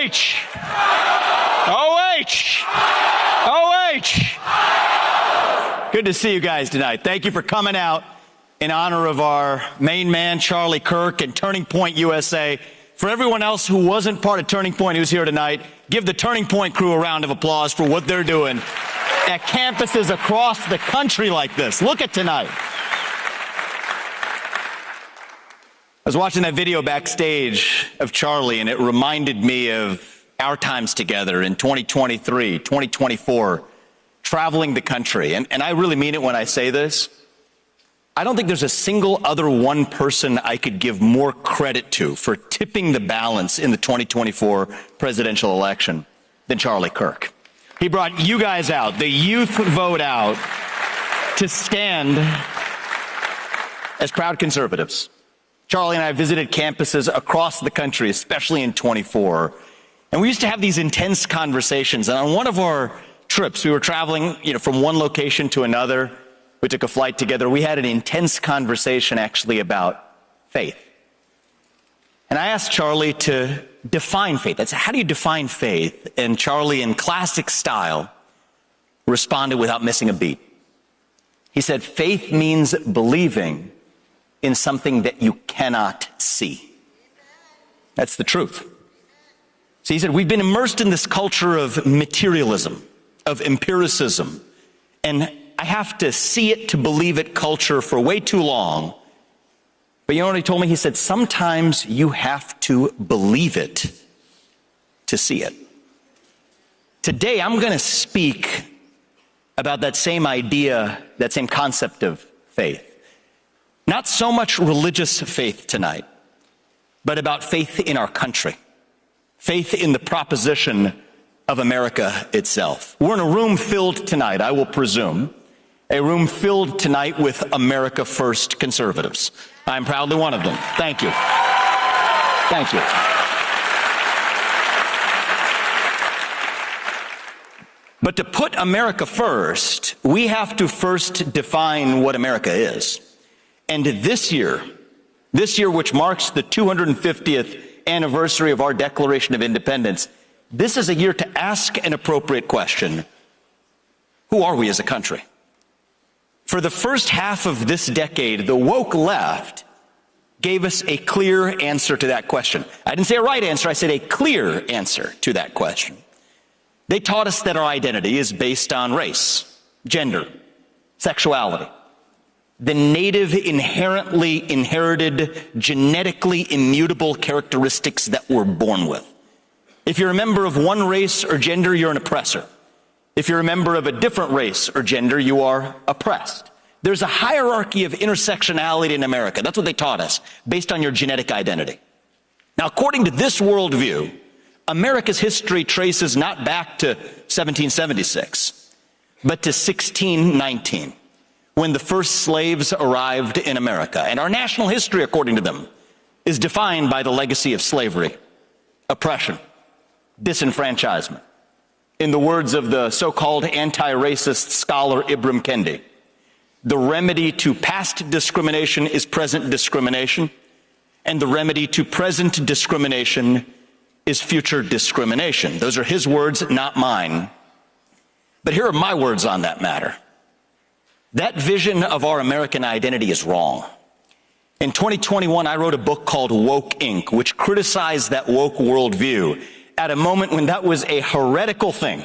OH! OH! OH! Good to see you guys tonight. Thank you for coming out in honor of our main man, Charlie Kirk, and Turning Point USA. For everyone else who wasn't part of Turning Point who's here tonight, give the Turning Point crew a round of applause for what they're doing at campuses across the country like this. Look at tonight. I was watching that video backstage of Charlie, and it reminded me of our times together in 2023, 2024, traveling the country. And I really mean it when I say this. I don't think there's a single other one person I could give more credit to for tipping the balance in the 2024 presidential election than Charlie Kirk. He brought you guys out, the youth vote out, to stand as proud conservatives. Charlie and I visited campuses across the country, especially in 24. And we used to have these intense conversations. And on one of our trips, we were traveling, from one location to another. We took a flight together. We had an intense conversation actually about faith. And I asked Charlie to define faith. I said, how do you define faith? And Charlie, in classic style, responded without missing a beat. He said, faith means believing in something that you cannot see. That's the truth. So he said, we've been immersed in this culture of materialism, of empiricism, and I have to see it to believe it culture for way too long. But you know what he told me? He said, sometimes you have to believe it to see it. Today, I'm going to speak about that same idea, that same concept of faith. Not so much religious faith tonight, but about faith in our country, faith in the proposition of America itself. We're in a room filled tonight, I will presume, a room filled tonight with America First conservatives. I'm proudly one of them. Thank you. Thank you. But to put America first, we have to first define what America is. And this year, which marks the 250th anniversary of our Declaration of Independence, this is a year to ask an appropriate question. Who are we as a country? For the first half of this decade, the woke left gave us a clear answer to that question. I didn't say a right answer, I said a clear answer to that question. They taught us that our identity is based on race, gender, sexuality, the native, inherently inherited, genetically immutable characteristics that we're born with. If you're a member of one race or gender, you're an oppressor. If you're a member of a different race or gender, you are oppressed. There's a hierarchy of intersectionality in America. That's what they taught us, based on your genetic identity. Now, according to this worldview, America's history traces not back to 1776, but to 1619. When the first slaves arrived in America. And our national history, according to them, is defined by the legacy of slavery, oppression, disenfranchisement. In the words of the so-called anti-racist scholar Ibram Kendi, the remedy to past discrimination is present discrimination, and the remedy to present discrimination is future discrimination. Those are his words, not mine. But here are my words on that matter. That vision of our American identity is wrong. In 2021, I wrote a book called Woke Inc., which criticized that woke worldview at a moment when that was a heretical thing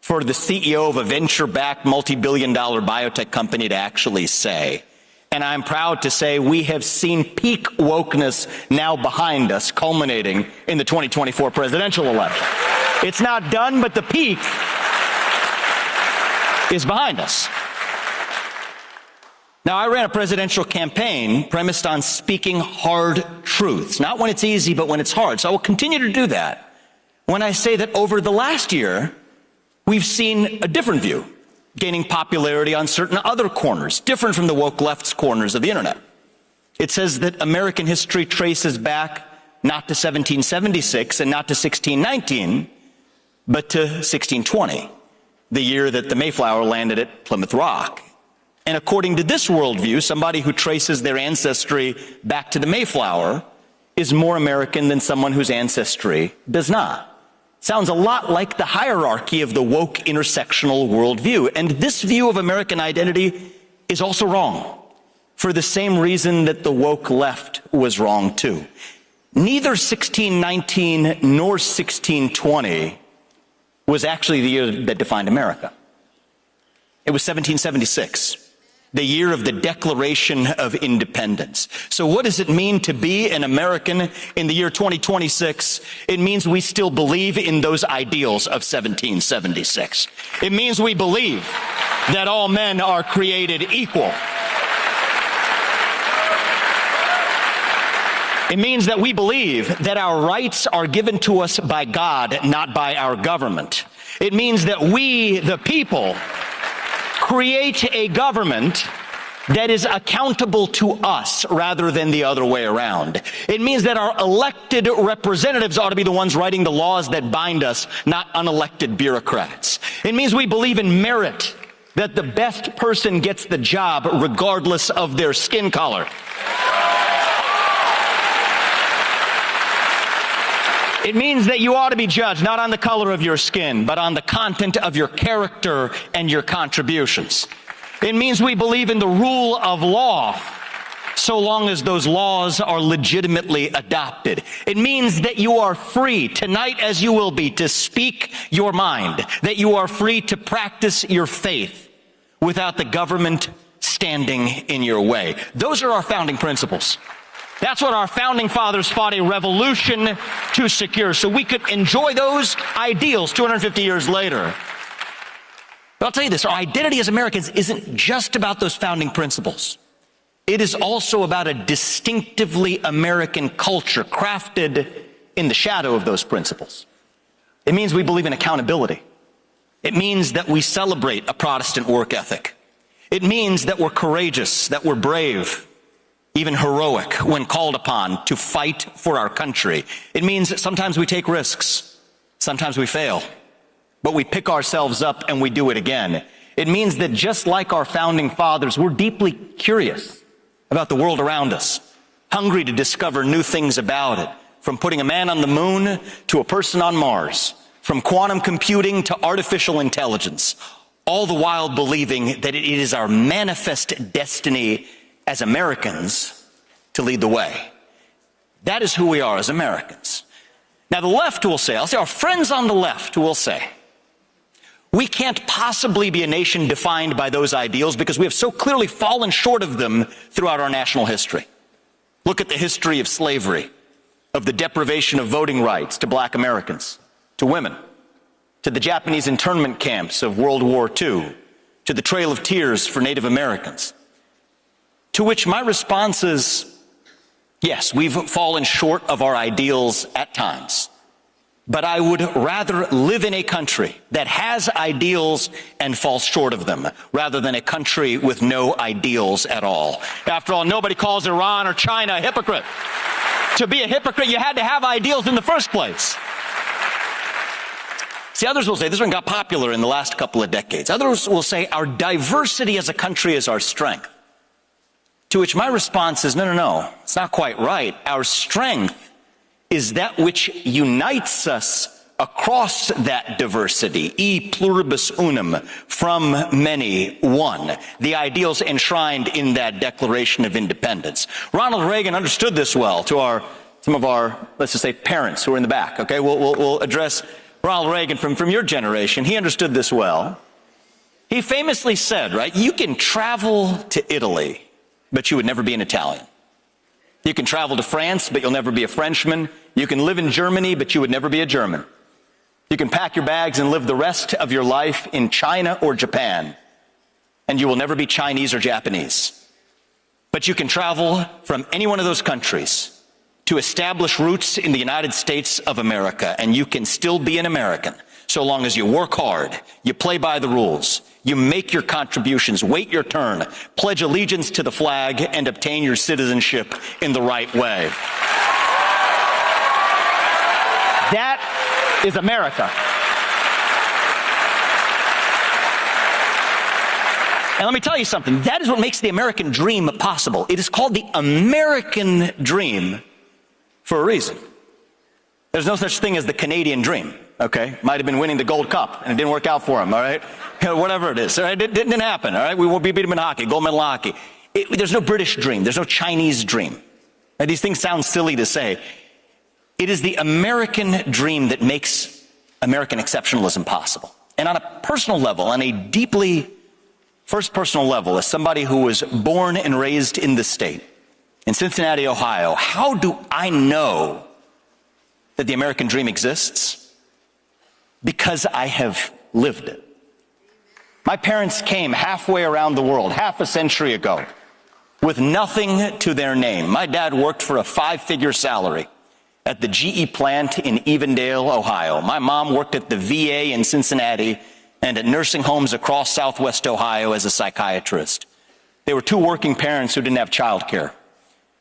for the CEO of a venture-backed multi-billion-dollar biotech company to actually say. And I'm proud to say we have seen peak wokeness now behind us, culminating in the 2024 presidential election. It's not done, but the peak is behind us. Now, I ran a presidential campaign premised on speaking hard truths, not when it's easy, but when it's hard. So I will continue to do that when I say that over the last year, we've seen a different view gaining popularity on certain other corners, different from the woke left's corners of the internet. It says that American history traces back not to 1776 and not to 1619, but to 1620, the year that the Mayflower landed at Plymouth Rock. And according to this worldview, somebody who traces their ancestry back to the Mayflower is more American than someone whose ancestry does not. sounds a lot like the hierarchy of the woke intersectional worldview. And this view of American identity is also wrong, for the same reason that the woke left was wrong too. Neither 1619 nor 1620 was actually the year that defined America. It was 1776, the year of the Declaration of Independence. So what does it mean to be an American in the year 2026? It means we still believe in those ideals of 1776. It means we believe that all men are created equal. It means that we believe that our rights are given to us by God, not by our government. It means that we, the people, create a government that is accountable to us rather than the other way around. It means that our elected representatives ought to be the ones writing the laws that bind us, not unelected bureaucrats. It means we believe in merit, that the best person gets the job regardless of their skin color. It means that you ought to be judged not on the color of your skin, but on the content of your character and your contributions. It means we believe in the rule of law, so long as those laws are legitimately adopted. It means that you are free, tonight as you will be, to speak your mind, that you are free to practice your faith without the government standing in your way. Those are our founding principles. That's what our founding fathers fought a revolution to secure, so we could enjoy those ideals 250 years later. But I'll tell you this, our identity as Americans isn't just about those founding principles. It is also about a distinctively American culture crafted in the shadow of those principles. It means we believe in accountability. It means that we celebrate a Protestant work ethic. It means that we're courageous, that we're brave, even heroic when called upon to fight for our country. It means that sometimes we take risks, sometimes we fail, but we pick ourselves up and we do it again. It means that just like our founding fathers, we're deeply curious about the world around us, hungry to discover new things about it, from putting a man on the moon to a person on Mars, from quantum computing to artificial intelligence, all the while believing that it is our manifest destiny as Americans to lead the way. That is who we are as Americans. Now the left will say, I'll say our friends on the left will say, we can't possibly be a nation defined by those ideals because we have so clearly fallen short of them throughout our national history. Look at the history of slavery, of the deprivation of voting rights to black Americans, to women, to the Japanese internment camps of World War II, to the Trail of Tears for Native Americans. To which my response is, yes, we've fallen short of our ideals at times, but I would rather live in a country that has ideals and falls short of them, rather than a country with no ideals at all. After all, nobody calls Iran or China a hypocrite. To be a hypocrite, you had to have ideals in the first place. See, others will say, this one got popular in the last couple of decades. Others will say our diversity as a country is our strength. To which my response is, no, it's not quite right. Our strength is that which unites us across that diversity, e pluribus unum, from many, one, the ideals enshrined in that Declaration of Independence. Ronald Reagan understood this well. To some of our, let's just say, parents who are in the back, okay? We'll address Ronald Reagan from your generation. He understood this well. He famously said, right, you can travel to Italy, but you would never be an Italian. You can travel to France, but you'll never be a Frenchman. You can live in Germany, but you would never be a German. You can pack your bags and live the rest of your life in China or Japan, and you will never be Chinese or Japanese. But you can travel from any one of those countries to establish roots in the United States of America, and you can still be an American, so long as you work hard, you play by the rules, you make your contributions, wait your turn, pledge allegiance to the flag, and obtain your citizenship in the right way. That is America. And let me tell you something, that is what makes the American dream possible. It is called the American dream for a reason. There's no such thing as the Canadian dream. okay? Might have been winning the Gold Cup, and it didn't work out for him, all right? Whatever it is, all right? It didn't happen, all right? We won't beat him in hockey, gold medal hockey. There's no British dream. There's no Chinese dream. Now, these things sound silly to say. It is the American dream that makes American exceptionalism possible. And on a personal level, on a deeply first personal level, as somebody who was born and raised in this state, in Cincinnati, Ohio, how do I know that the American dream exists? Because I have lived it. My parents came halfway around the world, half a century ago, with nothing to their name. My dad worked for a 5-figure salary at the GE plant in Evendale, Ohio. My mom worked at the VA in Cincinnati and at nursing homes across Southwest Ohio as a psychiatrist. They were two working parents who didn't have childcare.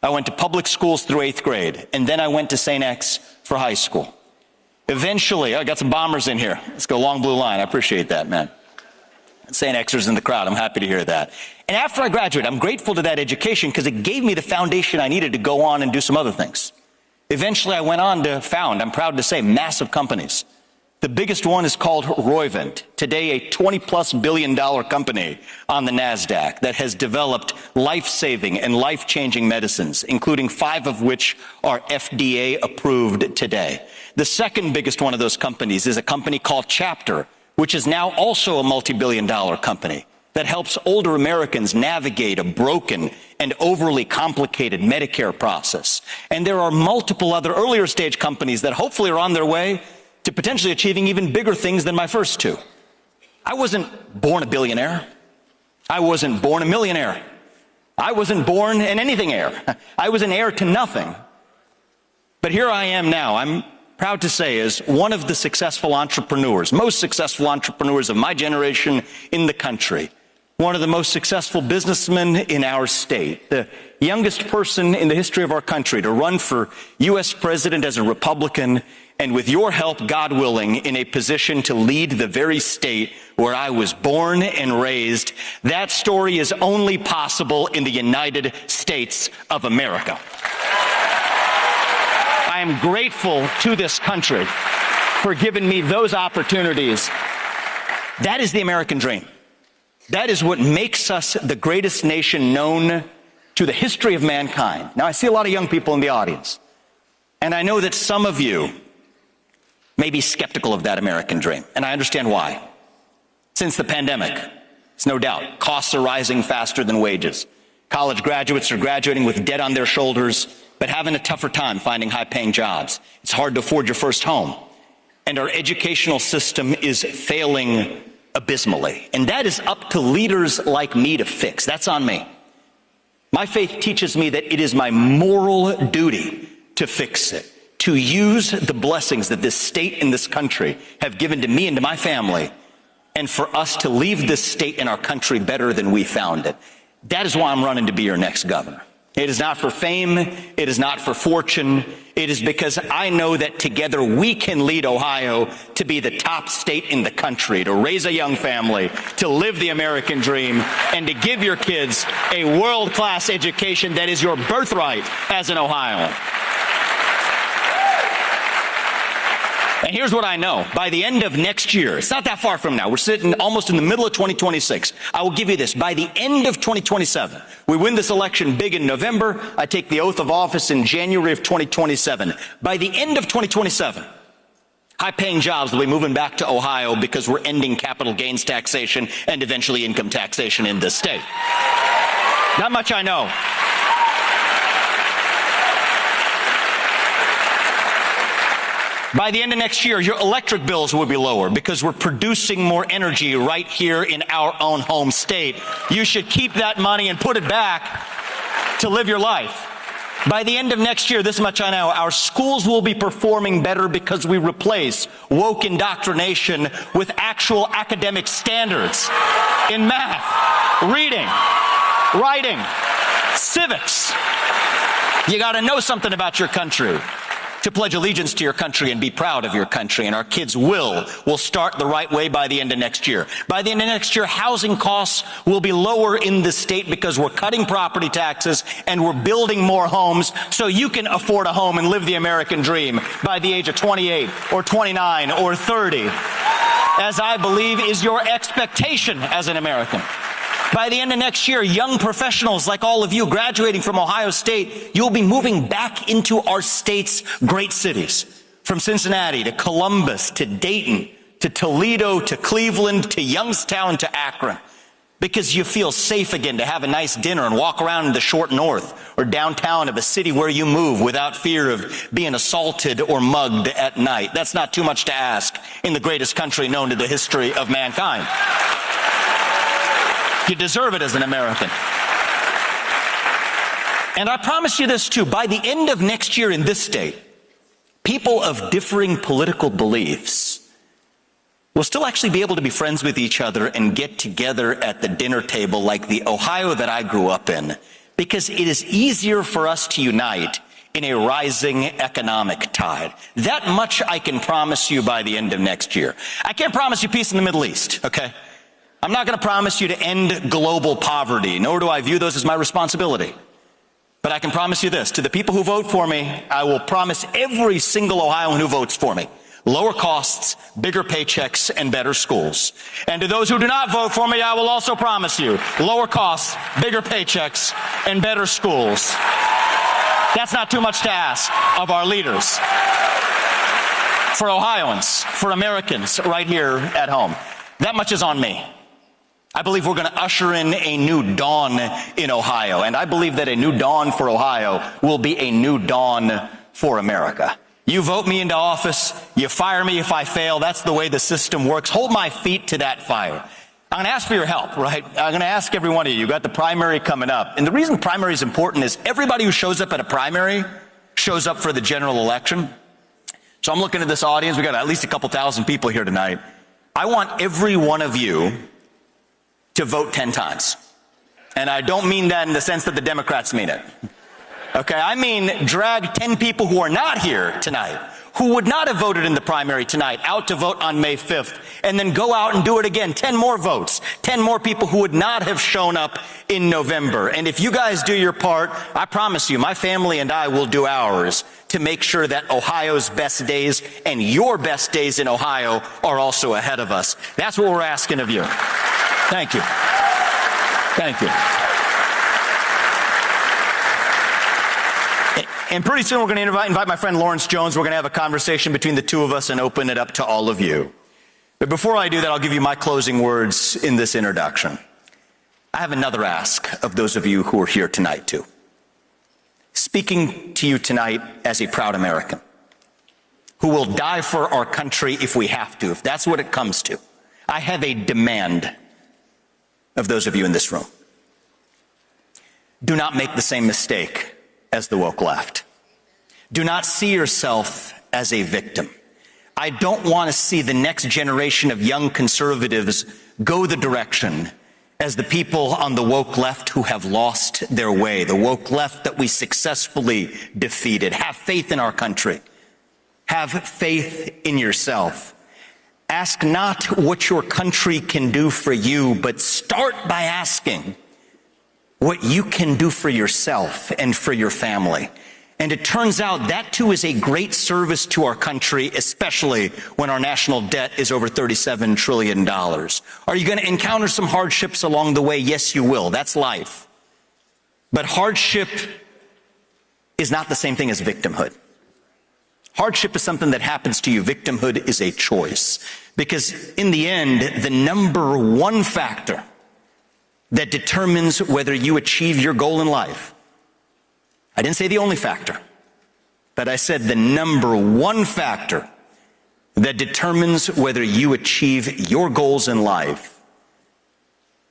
I went to public schools through 8th grade, and then I went to St. X for high school. Eventually, I got some bombers in here. Let's go long blue line. I appreciate that, man. St. Xers in the crowd. I'm happy to hear that. And after I graduated, I'm grateful to that education because it gave me the foundation I needed to go on and do some other things. Eventually, I went on to found, I'm proud to say, massive companies. The biggest one is called Roivant, today a $20+ billion company on the NASDAQ that has developed life-saving and life-changing medicines, including 5 of which are FDA approved today. The second biggest one of those companies is a company called Chapter, which is now also a multi-billion-dollar company that helps older Americans navigate a broken and overly complicated Medicare process. And there are multiple other earlier stage companies that hopefully are on their way to potentially achieving even bigger things than my first two. I wasn't born a billionaire. I wasn't born a millionaire. I wasn't born an anything heir. I was an heir to nothing. But here I am now. I'm proud to say, as one of the successful entrepreneurs, most successful entrepreneurs of my generation in the country, one of the most successful businessmen in our state, the youngest person in the history of our country to run for U.S. president as a Republican, and with your help, God willing, in a position to lead the very state where I was born and raised. That story is only possible in the United States of America. I am grateful to this country for giving me those opportunities. That is the American dream. That is what makes us the greatest nation known to the history of mankind. Now, I see a lot of young people in the audience, and I know that some of you may be skeptical of that American dream, and I understand why. Since the pandemic, it's no doubt, costs are rising faster than wages. College graduates are graduating with debt on their shoulders, but having a tougher time finding high-paying jobs. It's hard to afford your first home. And our educational system is failing abysmally. And that is up to leaders like me to fix. That's on me. My faith teaches me that it is my moral duty to fix it, to use the blessings that this state and this country have given to me and to my family, and for us to leave this state and our country better than we found it. That is why I'm running to be your next governor. It is not for fame. It is not for fortune. It is because I know that together we can lead Ohio to be the top state in the country, to raise a young family, to live the American dream, and to give your kids a world-class education that is your birthright as an Ohioan. And here's what I know. By the end of next year, it's not that far from now, we're sitting almost in the middle of 2026. I will give you this. By the end of 2027, we win this election big in November. I take the oath of office in January of 2027. By the end of 2027, high-paying jobs will be moving back to Ohio because we're ending capital gains taxation and eventually income taxation in this state. That much I know. By the end of next year, your electric bills will be lower because we're producing more energy right here in our own home state. You should keep that money and put it back to live your life. By the end of next year, this much I know, our schools will be performing better because we replace woke indoctrination with actual academic standards in math, reading, writing, civics. You got to know something about your country. to pledge allegiance to your country and be proud of your country. And our kids will start the right way by the end of next year. By the end of next year, housing costs will be lower in the state because we're cutting property taxes and we're building more homes so you can afford a home and live the American dream by the age of 28 or 29 or 30, as I believe is your expectation as an American. By the end of next year, young professionals like all of you graduating from Ohio State, you'll be moving back into our state's great cities. From Cincinnati to Columbus to Dayton to Toledo to Cleveland to Youngstown to Akron. Because you feel safe again to have a nice dinner and walk around in the short north or downtown of a city where you move without fear of being assaulted or mugged at night. That's not too much to ask in the greatest country known to the history of mankind. You deserve it as an American. And I promise you this too, by the end of next year in this state, people of differing political beliefs will still actually be able to be friends with each other and get together at the dinner table like the Ohio that I grew up in, because it is easier for us to unite in a rising economic tide. That much I can promise you by the end of next year. I can't promise you peace in the Middle East, okay? I'm not going to promise you to end global poverty, nor do I view those as my responsibility. But I can promise you this, to the people who vote for me, I will promise every single Ohioan who votes for me, lower costs, bigger paychecks, and better schools. And to those who do not vote for me, I will also promise you, lower costs, bigger paychecks, and better schools. That's not too much to ask of our leaders. For Ohioans, for Americans right here at home, that much is on me. I believe we're going to usher in a new dawn in Ohio, and I believe that a new dawn for Ohio will be a new dawn for America. You vote me into office, you fire me if I fail. That's the way the system works. Hold my feet to that fire. I'm going to ask for your help, right? I'm going to ask every one of you. You've got the primary coming up. And the reason primary is important is everybody who shows up at a primary shows up for the general election. So I'm looking at this audience. We've got at least a couple thousand people here tonight. I want every one of you to vote 10 times. And I don't mean that in the sense that the Democrats mean it. Okay, I mean drag 10 people who are not here tonight, who would not have voted in the primary tonight, out to vote on May 5th, and then go out and do it again. 10 more votes, 10 more people who would not have shown up in November. And if you guys do your part, I promise you, my family and I will do ours to make sure that Ohio's best days and your best days in Ohio are also ahead of us. That's what we're asking of you. Thank you. Thank you. And pretty soon we're going to invite my friend Lawrence Jones. We're going to have a conversation between the two of us and open it up to all of you. But before I do that, I'll give you my closing words in this introduction. I have another ask of those of you who are here tonight too. Speaking to you tonight as a proud American who will die for our country if we have to, if that's what it comes to, I have a demand of those of you in this room. Do not make the same mistake as the woke left. Do not see yourself as a victim. I don't want to see the next generation of young conservatives go the direction as the people on the woke left who have lost their way, the woke left that we successfully defeated. Have faith in our country. Have faith in yourself. Ask not what your country can do for you, but start by asking what you can do for yourself and for your family. And it turns out that too is a great service to our country, especially when our national debt is over $37 trillion. Are you going to encounter some hardships along the way? Yes, you will. That's life. But hardship is not the same thing as victimhood. Hardship is something that happens to you. Victimhood is a choice. Because in the end, the number one factor that determines whether you achieve your goal in life, I didn't say the only factor, but I said the number one factor that determines whether you achieve your goals in life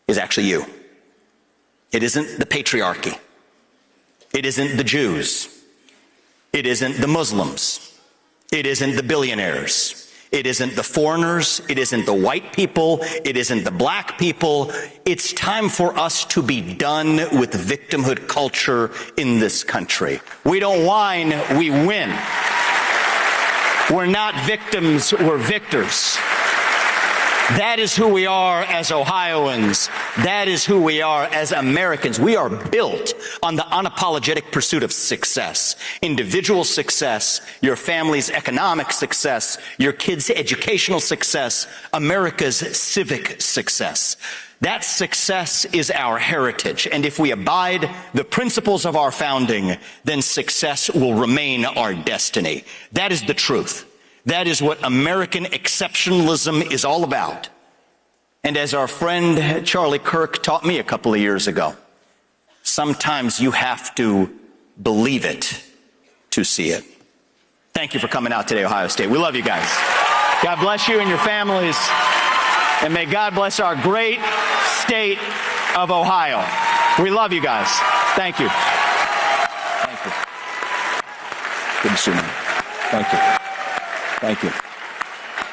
is actually you. It isn't the patriarchy. It isn't the Jews. It isn't the Muslims. It isn't the billionaires. It isn't the foreigners. It isn't the white people. It isn't the black people. It's time for us to be done with victimhood culture in this country. We don't whine, we win. We're not victims, we're victors. That is who we are as Ohioans. That is who we are as Americans. We are built on the unapologetic pursuit of success. Individual success, your family's economic success, your kids' educational success, America's civic success. That success is our heritage, and if we abide the principles of our founding, then success will remain our destiny. That is the truth. That is what American exceptionalism is all about. And as our friend Charlie Kirk taught me a couple of years ago, sometimes you have to believe it to see it. Thank you for coming out today, Ohio State. We love you guys. God bless you and your families. And may God bless our great state of Ohio. We love you guys. Thank you. Thank you. Good to see you. Thank you. Thank you.